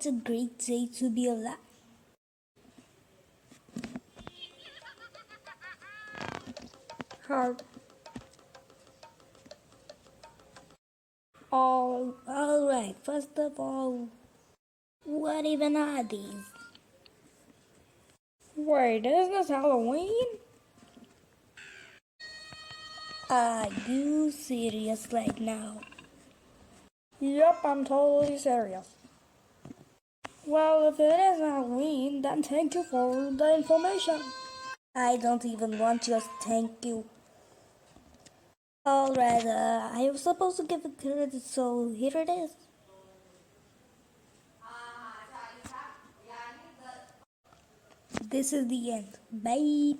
What a great day to be alive. Hard. Alright, first of all, what even are these? Wait, is this Halloween? Are you serious right now? Yup, I'm totally serious. Well, if it is Halloween, then thank you for the information. I don't even want your thank you. Alright, I was supposed to give it credit, so here it is. This is the end. Bye.